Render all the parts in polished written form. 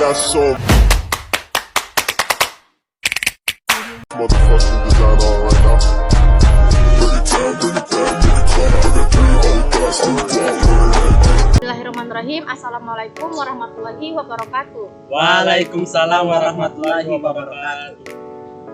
got so motherfucking design on right now. Bring it down, bring it down, bring it down. I got 3 old guys to Bismillahirrahmanirrahim. Assalamualaikum warahmatullahi wabarakatuh. Waalaikumsalam warahmatullahi wabarakatuh.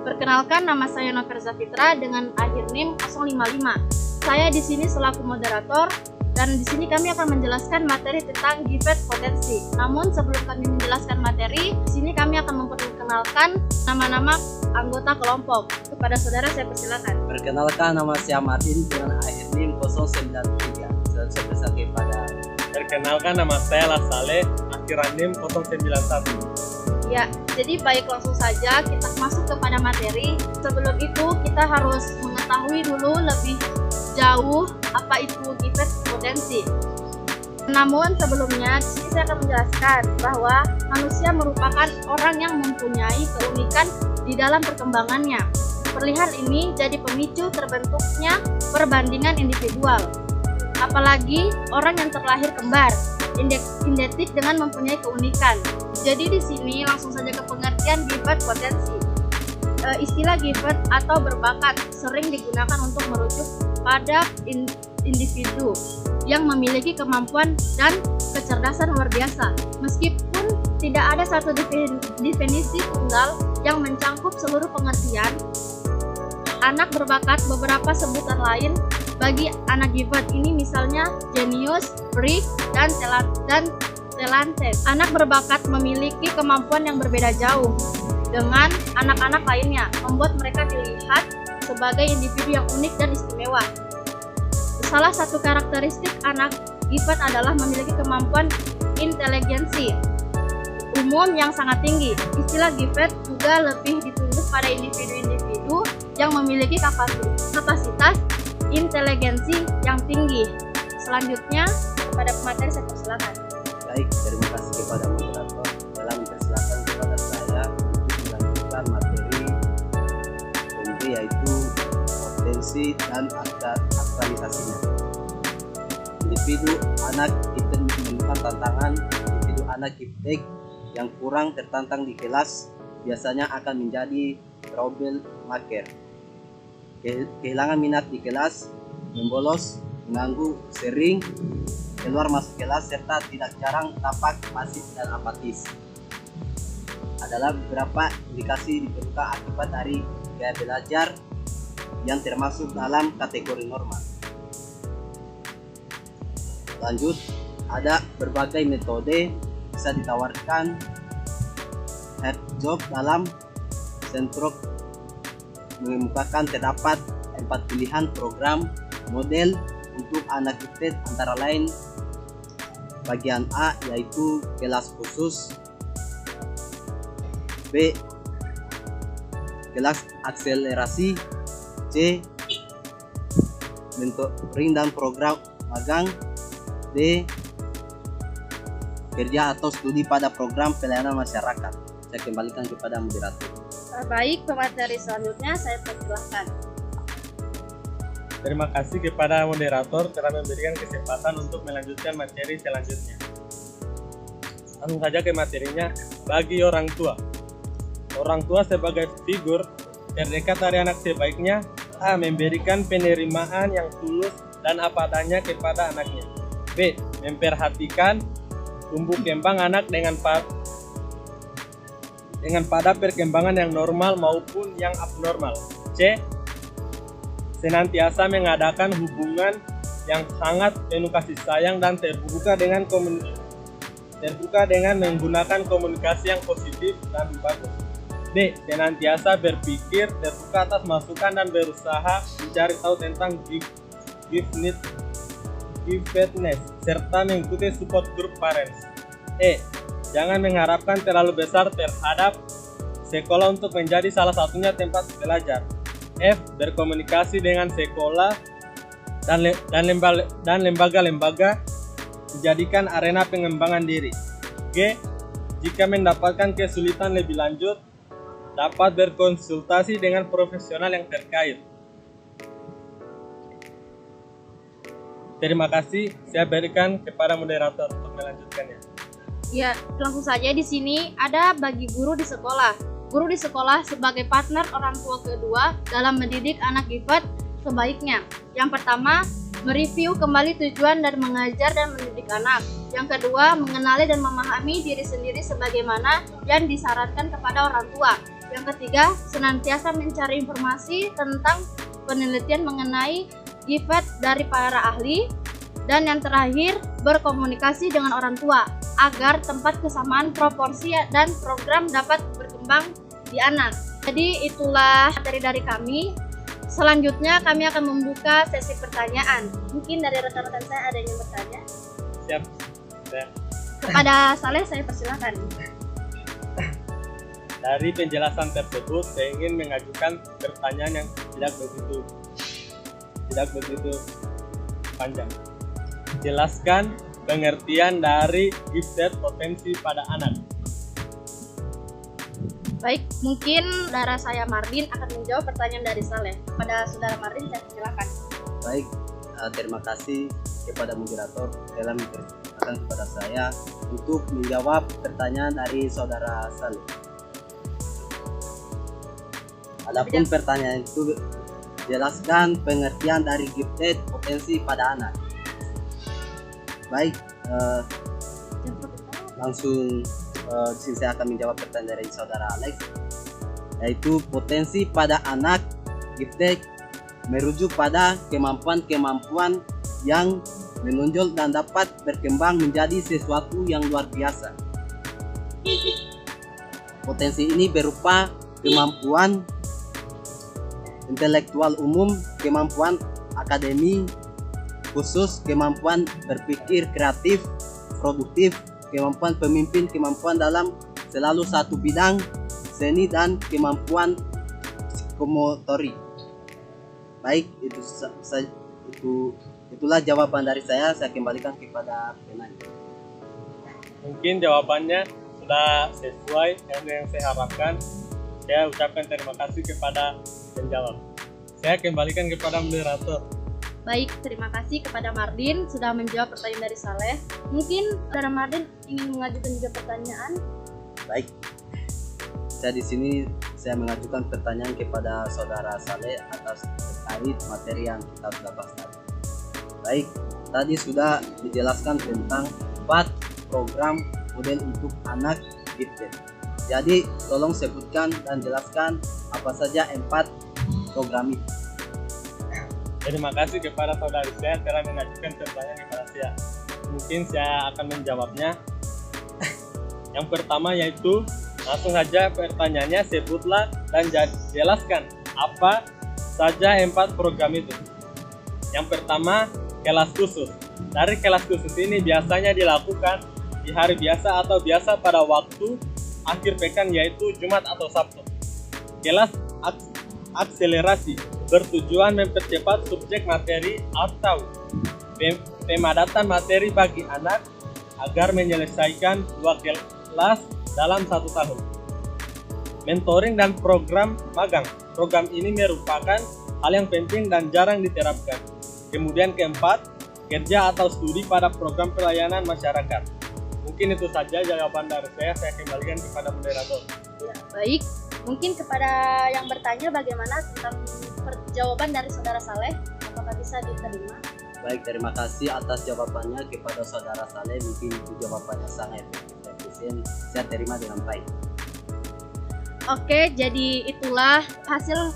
Perkenalkan, nama saya Noverza Fitra dengan akhir NIM 055. Saya di sini selaku moderator dan di sini kami akan menjelaskan materi tentang GIVET potensi. Namun sebelum kami menjelaskan materi, di sini kami akan memperkenalkan nama-nama anggota kelompok. Kepada saudara saya persilakan. Perkenalkan, nama saya Martin dengan akhir NIM 093. Saya bersama pada. Perkenalkan, nama saya Lasale, akhiran NIM 091. Ya, jadi baik, langsung saja kita masuk kepada materi. Sebelum itu kita harus mengetahui dulu lebih jauh apa itu GIVET potensi. Namun sebelumnya di sini saya akan menjelaskan bahwa manusia merupakan orang yang mempunyai keunikan di dalam perkembangannya. Perlihat ini jadi pemicu terbentuknya perbandingan individual. Apalagi orang yang terlahir kembar, identik dengan mempunyai keunikan. Jadi di sini langsung saja ke pengertian GIVET potensi. Istilah GIVET atau berbakat sering digunakan untuk merujuk pada individu yang memiliki kemampuan dan kecerdasan luar biasa. Meskipun tidak ada satu definisi tunggal yang mencangkup seluruh pengertian anak berbakat, beberapa sebutan lain bagi anak GIVET ini misalnya jenius, freak, dan talented. Anak berbakat memiliki kemampuan yang berbeda jauh dengan anak-anak lainnya, membuat mereka dilihat sebagai individu yang unik dan istimewa. Salah satu karakteristik anak GIVET adalah memiliki kemampuan inteligensi umum yang sangat tinggi. Istilah GIVET juga lebih ditunjuk pada individu-individu yang memiliki kapasitas inteligensi yang tinggi. Selanjutnya kepada pemateri saya persilakan. Baik, terima kasih kepada moderator telah mempersilakan kepada saya untuk melanjutkan materi inti yaitu potensi dan aktualisasinya. Individu anak gifted menemukan tantangan. Individu anak gifted yang kurang tertantang di kelas biasanya akan menjadi troublemaker. Kehilangan minat di kelas, membolos, mengganggu, sering keluar masuk kelas, serta tidak jarang tampak pasif dan apatis. Adalah beberapa indikasi diperlukan akibat dari gaya belajar yang termasuk dalam kategori normal. Lanjut, ada berbagai metode bisa ditawarkan head job dalam sentrok mengemukakan terdapat 4 pilihan program model untuk anak gifted antara lain bagian A yaitu kelas khusus, B kelas akselerasi, C mentoring dan program magang, D kerja atau studi pada program pelayanan masyarakat. Saya kembalikan kepada moderator. Baik, pemateri selanjutnya saya persilahkan. Terima kasih kepada moderator telah memberikan kesempatan untuk melanjutkan materi selanjutnya. Langsung saja ke materinya. Bagi orang tua. Orang tua sebagai figur terdekat dari anak sebaiknya A. Memberikan penerimaan yang tulus dan apa adanya kepada anaknya. B. Memperhatikan tumbuh kembang anak dengan pada perkembangan yang normal maupun yang abnormal. C. Senantiasa mengadakan hubungan yang sangat penuh kasih sayang dan terbuka dengan menggunakan komunikasi yang positif dan bagus. D. Senantiasa berpikir terbuka atas masukan dan berusaha mencari tahu tentang giftedness serta mengikuti support group parents. E. Jangan mengharapkan terlalu besar terhadap sekolah untuk menjadi salah satunya tempat belajar. F. Berkomunikasi dengan sekolah dan lembaga-lembaga dijadikan arena pengembangan diri. G. Jika mendapatkan kesulitan lebih lanjut, dapat berkonsultasi dengan profesional yang terkait. Terima kasih, saya berikan kepada moderator untuk melanjutkannya. Ya, langsung saja di sini ada bagi guru di sekolah. Guru di sekolah sebagai partner orang tua kedua dalam mendidik anak gifted sebaiknya. Yang pertama, mereview kembali tujuan dan mengajar dan mendidik anak. Yang kedua, mengenali dan memahami diri sendiri sebagaimana yang disyaratkan kepada orang tua. Yang ketiga, senantiasa mencari informasi tentang penelitian mengenai gifted dari para ahli. Dan yang terakhir, berkomunikasi dengan orang tua agar tempat kesamaan proporsi dan program dapat berkembang di anak. Jadi itulah materi dari kami. Selanjutnya kami akan membuka sesi pertanyaan. Mungkin dari rekan-rekan saya ada yang bertanya. Siap. Kepada Saleh saya persilakan. Dari penjelasan tersebut, saya ingin mengajukan pertanyaan yang tidak begitu panjang. Jelaskan pengertian dari gifted potensi pada anak. Baik, mungkin saudara saya Mardin akan menjawab pertanyaan dari Saleh. Pada saudara Mardin saya persilakan. Baik, terima kasih kepada moderator telah mempersilahkan kepada saya untuk menjawab pertanyaan dari saudara Saleh. Adapun pertanyaan itu, jelaskan pengertian dari gifted potensi pada anak. Baik, langsung di sini saya akan menjawab pertanyaan dari saudara Alex, yaitu potensi pada anak gifted merujuk pada kemampuan-kemampuan yang menonjol dan dapat berkembang menjadi sesuatu yang luar biasa. Potensi ini berupa kemampuan intelektual umum, kemampuan akademi khusus, kemampuan berpikir kreatif, produktif, kemampuan pemimpin, kemampuan dalam selalu satu bidang seni, dan kemampuan psikomotorik. Baik, itulah jawaban dari saya. Saya kembalikan kepada penanya. Mungkin jawabannya sudah sesuai dengan yang saya harapkan. Saya ucapkan terima kasih kepada penjawab. Saya kembalikan kepada moderator. Baik, terima kasih kepada Mardin sudah menjawab pertanyaan dari Saleh. Mungkin saudara Mardin ingin mengajukan juga pertanyaan. Baik, saya di sini mengajukan pertanyaan kepada saudara Saleh atas terkait materi yang kita sudah bahas tadi. Baik, tadi sudah dijelaskan tentang 4 program model untuk anak gifted. Jadi tolong sebutkan dan jelaskan apa saja 4 program itu. Terima kasih kepada saudari saya telah mengajukan pertanyaan kepada saya. Mungkin saya akan menjawabnya. Yang pertama yaitu, langsung saja pertanyaannya, sebutlah dan jelaskan apa saja 4 program itu. Yang pertama, kelas khusus. Dari kelas khusus ini biasanya dilakukan di hari biasa atau biasa pada waktu akhir pekan, yaitu Jumat atau Sabtu. Kelas akselerasi bertujuan mempercepat subjek materi atau pemadatan materi bagi anak agar menyelesaikan 2 kelas dalam 1 tahun. Mentoring dan program magang. Program ini merupakan hal yang penting dan jarang diterapkan. Kemudian keempat, kerja atau studi pada program pelayanan masyarakat. Mungkin itu saja jawaban dari saya kembalikan kepada moderator. Ya, baik. Mungkin kepada yang bertanya bagaimana tentang jawaban dari saudara Saleh, apakah bisa diterima? Baik, terima kasih atas jawabannya kepada saudara Saleh. Mungkin itu jawabannya sangat efisien, saya terima dengan baik. Oke, jadi itulah hasil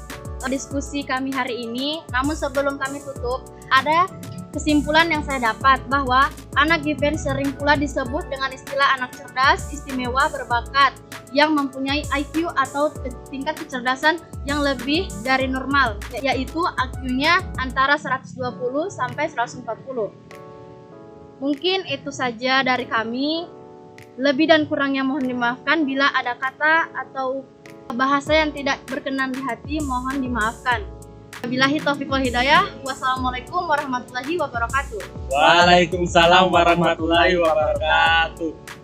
diskusi kami hari ini. Namun sebelum kami tutup, ada kesimpulan yang saya dapat bahwa anak gifted sering pula disebut dengan istilah anak cerdas, istimewa, berbakat, yang mempunyai IQ atau tingkat kecerdasan yang lebih dari normal, yaitu IQ-nya antara 120 sampai 140. Mungkin itu saja dari kami. Lebih dan kurangnya mohon dimaafkan. Bila ada kata atau bahasa yang tidak berkenan di hati, mohon dimaafkan. Wabillahi taufiq wal hidayah. Wassalamualaikum warahmatullahi wabarakatuh. Waalaikumsalam warahmatullahi wabarakatuh.